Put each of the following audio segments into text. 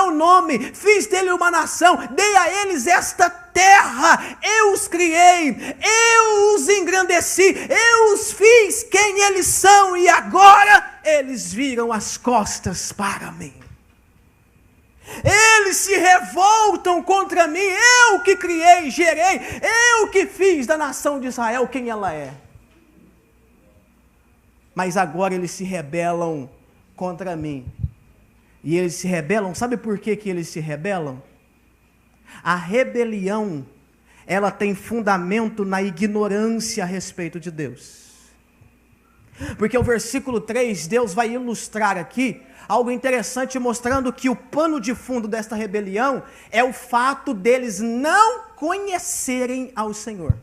meu nome, fiz dele uma nação, dei a eles esta terra, eu os criei, eu os engrandeci, eu os fiz quem eles são, e agora eles viram as costas para mim. Eles se revoltam contra mim, eu que criei, gerei, eu que fiz da nação de Israel quem ela é. Mas agora eles se rebelam contra mim. E eles se rebelam, sabe por que eles se rebelam? A rebelião, ela tem fundamento na ignorância a respeito de Deus. Porque o versículo 3, Deus vai ilustrar aqui algo interessante, mostrando que o pano de fundo desta rebelião é o fato deles não conhecerem ao Senhor.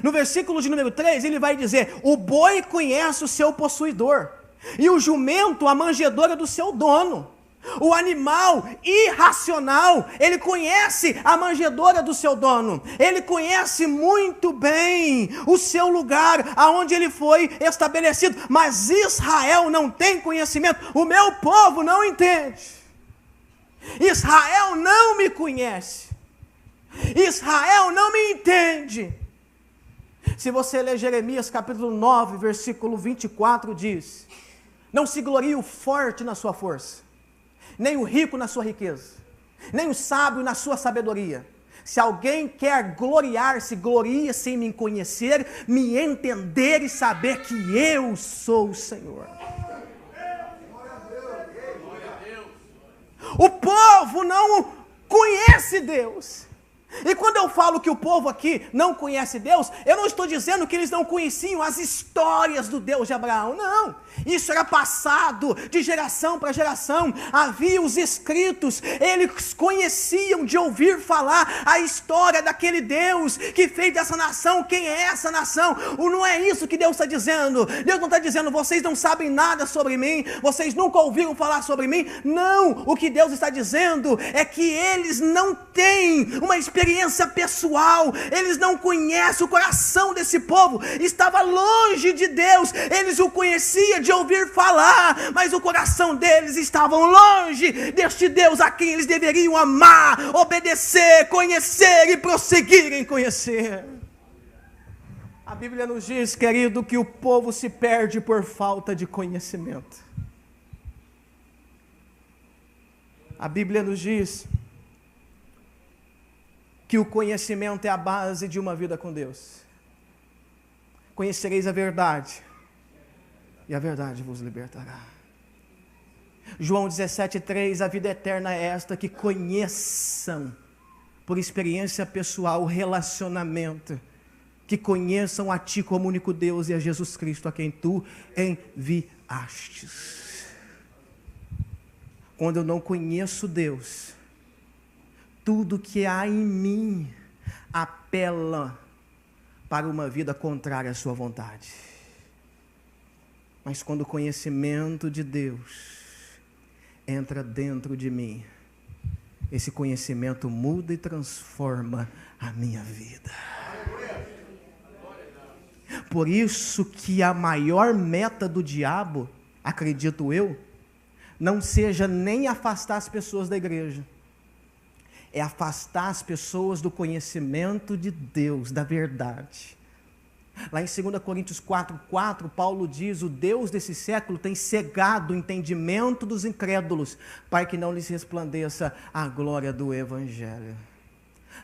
No versículo de número 3, ele vai dizer: o boi conhece o seu possuidor, e o jumento a manjedoura do seu dono. O animal irracional, ele conhece a manjedoura do seu dono, ele conhece muito bem o seu lugar, aonde ele foi estabelecido, mas Israel não tem conhecimento, o meu povo não entende, Israel não me conhece, Israel não me entende. Se você ler Jeremias capítulo 9, versículo 24, diz: não se glorie o forte na sua força, nem o rico na sua riqueza, nem o sábio na sua sabedoria. Se alguém quer gloriar-se, glorie-se em me conhecer, me entender e saber que eu sou o Senhor. O povo não conhece Deus. E quando eu falo que o povo aqui não conhece Deus, eu não estou dizendo que eles não conheciam as histórias do Deus de Abraão, não. Isso era passado de geração para geração, havia os escritos, eles conheciam de ouvir falar a história daquele Deus que fez dessa nação. Quem é essa nação? Não é isso que Deus está dizendo. Deus não está dizendo: vocês não sabem nada sobre mim, vocês nunca ouviram falar sobre mim. Não, o que Deus está dizendo é que eles não têm uma experiência pessoal, eles não conhecem. O coração desse povo estava longe de Deus, eles o conheciam de ouvir falar, mas o coração deles estava longe deste Deus a quem eles deveriam amar, obedecer, conhecer e prosseguir em conhecer. A Bíblia nos diz, querido, que o povo se perde por falta de conhecimento. A Bíblia nos diz que o conhecimento é a base de uma vida com Deus. Conhecereis a verdade, e a verdade vos libertará. João 17,3, a vida eterna é esta, que conheçam, por experiência pessoal, o relacionamento, que conheçam a ti como único Deus e a Jesus Cristo a quem tu enviastes. Quando eu não conheço Deus, tudo que há em mim apela para uma vida contrária à sua vontade. Mas quando o conhecimento de Deus entra dentro de mim, esse conhecimento muda e transforma a minha vida. Por isso que a maior meta do diabo, acredito eu, não seja nem afastar as pessoas da igreja, é afastar as pessoas do conhecimento de Deus, da verdade. Lá em 2 Coríntios 4,4, Paulo diz: o Deus desse século tem cegado o entendimento dos incrédulos, para que não lhes resplandeça a glória do Evangelho.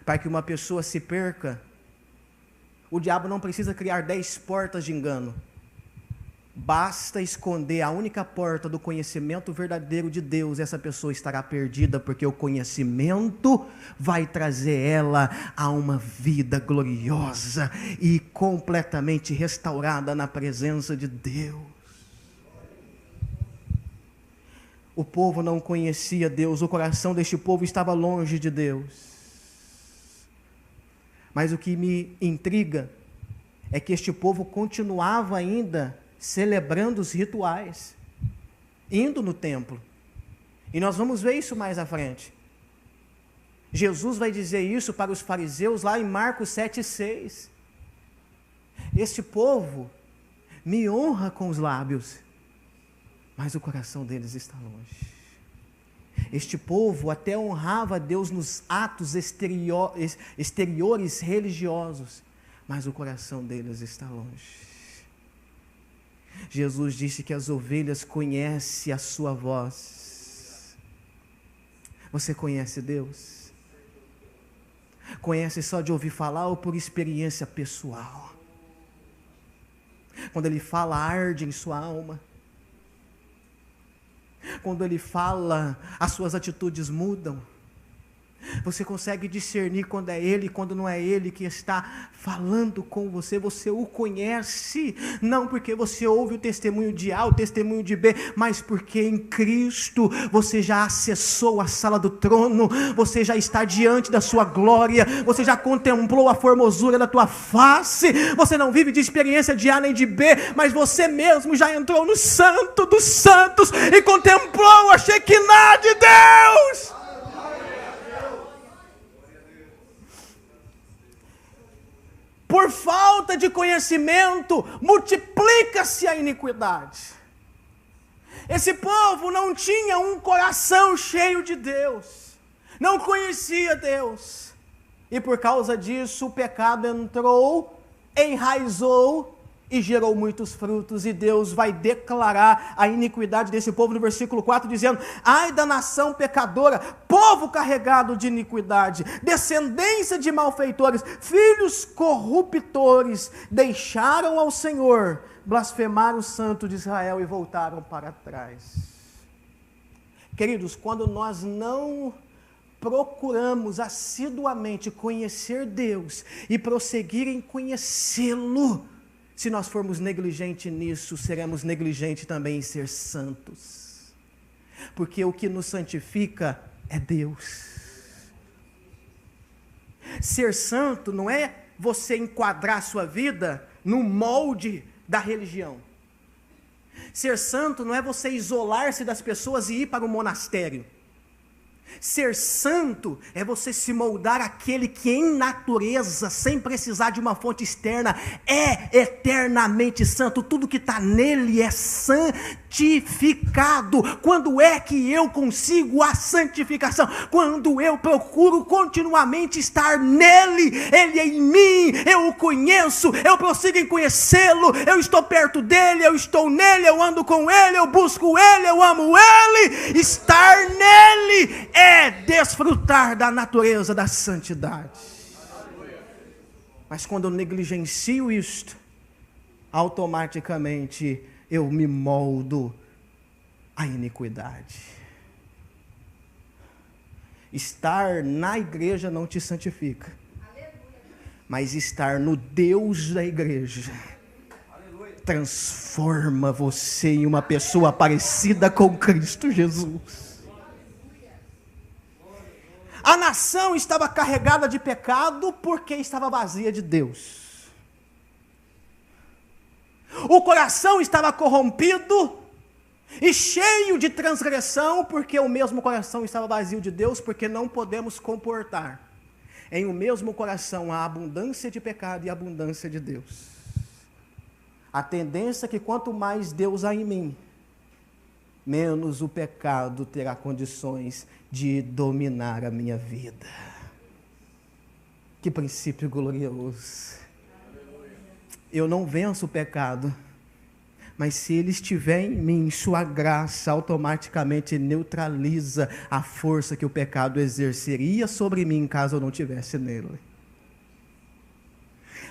Para que uma pessoa se perca, o diabo não precisa criar 10 portas de engano. Basta esconder a única porta do conhecimento verdadeiro de Deus, essa pessoa estará perdida, porque o conhecimento vai trazer ela a uma vida gloriosa e completamente restaurada na presença de Deus. O povo não conhecia Deus, o coração deste povo estava longe de Deus. Mas o que me intriga é que este povo continuava ainda celebrando os rituais, indo no templo. E nós vamos ver isso mais à frente. Jesus vai dizer isso para os fariseus lá em Marcos 7,6. Este povo me honra com os lábios, mas o coração deles está longe. Este povo até honrava a Deus nos atos exteriores religiosos, mas o coração deles está longe. Jesus disse que as ovelhas conhecem a sua voz. Você conhece Deus? Conhece só de ouvir falar ou por experiência pessoal? Quando Ele fala, arde em sua alma. Quando Ele fala, as suas atitudes mudam. Você consegue discernir quando é Ele e quando não é Ele que está falando com você. Você o conhece, não porque você ouve o testemunho de A, o testemunho de B, mas porque em Cristo você já acessou a sala do trono, você já está diante da sua glória, você já contemplou a formosura da tua face. Você não vive de experiência de A nem de B, mas você mesmo já entrou no Santo dos Santos e contemplou a Shekinah de Deus. Por falta de conhecimento, multiplica-se a iniquidade. Esse povo não tinha um coração cheio de Deus, não conhecia Deus, e por causa disso o pecado entrou, enraizou e gerou muitos frutos, e Deus vai declarar a iniquidade desse povo no versículo 4, dizendo: ai da nação pecadora, povo carregado de iniquidade, descendência de malfeitores, filhos corruptores, deixaram ao Senhor, blasfemaram o Santo de Israel e voltaram para trás. Queridos, quando nós não procuramos assiduamente conhecer Deus e prosseguir em conhecê-lo, se nós formos negligentes nisso, seremos negligentes também em ser santos. Porque o que nos santifica é Deus. Ser santo não é você enquadrar a sua vida no molde da religião. Ser santo não é você isolar-se das pessoas e ir para o monastério. Ser santo é você se moldar àquele que em natureza, sem precisar de uma fonte externa, é eternamente santo. Tudo que está nele é santificado. Quando é que eu consigo a santificação? Quando eu procuro continuamente estar nele. Ele é em mim, eu o conheço, eu prossigo em conhecê-lo, eu estou perto dele, eu estou nele, eu ando com ele, eu busco ele, eu amo ele. Estar nele é desfrutar da natureza da santidade. Mas quando eu negligencio isto, automaticamente eu me moldo à iniquidade. Estar na igreja não te santifica, mas estar no Deus da igreja transforma você em uma pessoa parecida com Cristo Jesus. A nação estava carregada de pecado porque estava vazia de Deus. O coração estava corrompido e cheio de transgressão porque o mesmo coração estava vazio de Deus, porque não podemos comportar em o mesmo coração a abundância de pecado e a abundância de Deus. A tendência é que quanto mais Deus há em mim, menos o pecado terá condições de dominar a minha vida. Que princípio glorioso. Eu não venço o pecado, mas se ele estiver em mim, sua graça automaticamente neutraliza a força que o pecado exerceria sobre mim caso eu não tivesse nele.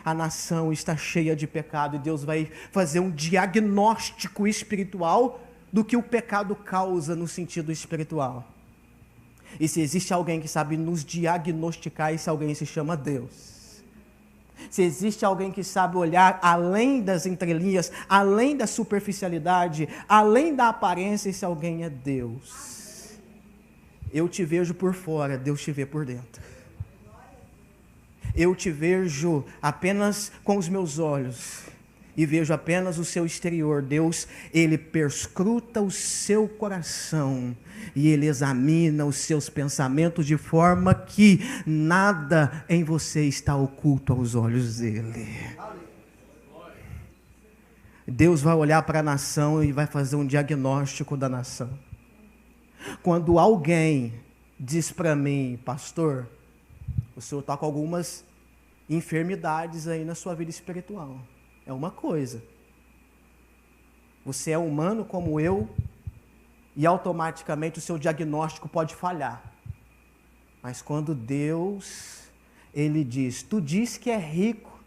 A nação está cheia de pecado e Deus vai fazer um diagnóstico espiritual do que o pecado causa no sentido espiritual. E se existe alguém que sabe nos diagnosticar, esse alguém se chama Deus. Se existe alguém que sabe olhar além das entrelinhas, além da superficialidade, além da aparência, esse alguém é Deus. Eu te vejo por fora, Deus te vê por dentro. Eu te vejo apenas com os meus olhos e vejo apenas o seu exterior. Deus, ele perscruta o seu coração e ele examina os seus pensamentos de forma que nada em você está oculto aos olhos dele. Deus vai olhar para a nação e vai fazer um diagnóstico da nação. Quando alguém diz para mim, pastor, o senhor está com algumas enfermidades aí na sua vida espiritual. É uma coisa. Você é humano como eu e automaticamente o seu diagnóstico pode falhar. Mas quando Deus, Ele diz, tu diz que é rico,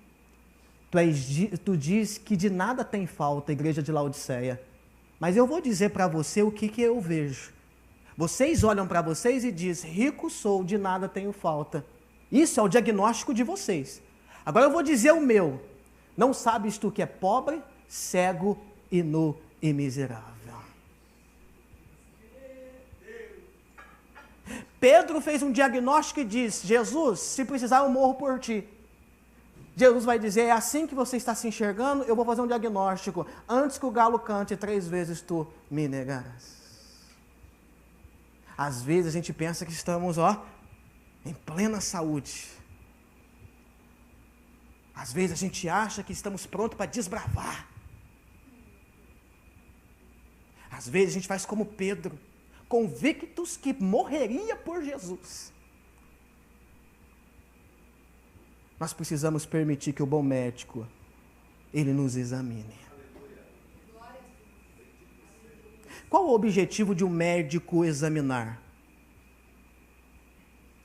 tu diz que de nada tem falta, igreja de Laodiceia. Mas eu vou dizer para você o que eu vejo. Vocês olham para vocês e dizem, rico sou, de nada tenho falta. Isso é o diagnóstico de vocês. Agora eu vou dizer o meu. Não sabes tu que é pobre, cego e nu e miserável. Pedro fez um diagnóstico e disse, Jesus, se precisar eu morro por ti. Jesus vai dizer, é assim que você está se enxergando, eu vou fazer um diagnóstico. Antes que o galo cante 3 vezes, tu me negarás. Às vezes a gente pensa que estamos, em plena saúde. Às vezes a gente acha que estamos prontos para desbravar. Às vezes a gente faz como Pedro, convictos que morreria por Jesus. Nós precisamos permitir que o bom médico, ele nos examine. Qual o objetivo de um médico examinar?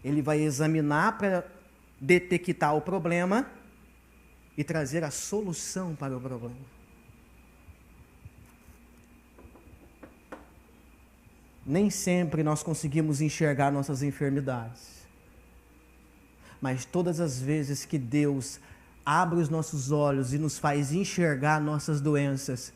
Ele vai examinar para detectar o problema e trazer a solução para o problema. Nem sempre nós conseguimos enxergar nossas enfermidades. Mas todas as vezes que Deus abre os nossos olhos e nos faz enxergar nossas doenças,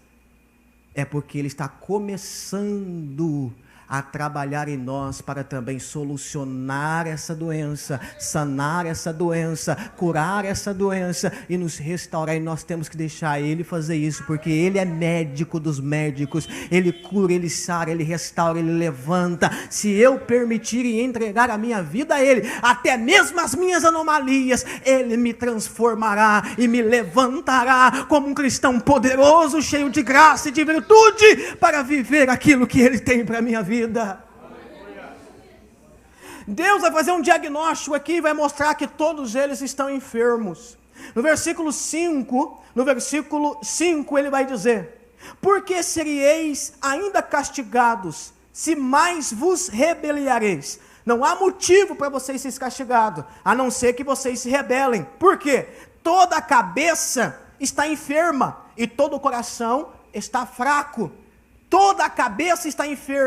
é porque Ele está começando a trabalhar em nós para também solucionar essa doença, sanar essa doença, curar essa doença e nos restaurar. E nós temos que deixar Ele fazer isso, porque Ele é médico dos médicos. Ele cura, Ele sara, Ele restaura, Ele levanta. Se eu permitir e entregar a minha vida a Ele, até mesmo as minhas anomalias, Ele me transformará e me levantará como um cristão poderoso, cheio de graça e de virtude, para viver aquilo que Ele tem para a minha vida. Deus vai fazer um diagnóstico aqui e vai mostrar que todos eles estão enfermos. No versículo 5, ele vai dizer, porque seríeis ainda castigados, se mais vos rebeliareis. Não há motivo para vocês serem castigados, a não ser que vocês se rebelem. Por quê? Toda a cabeça está enferma e todo o coração está fraco. Toda a cabeça está enferma.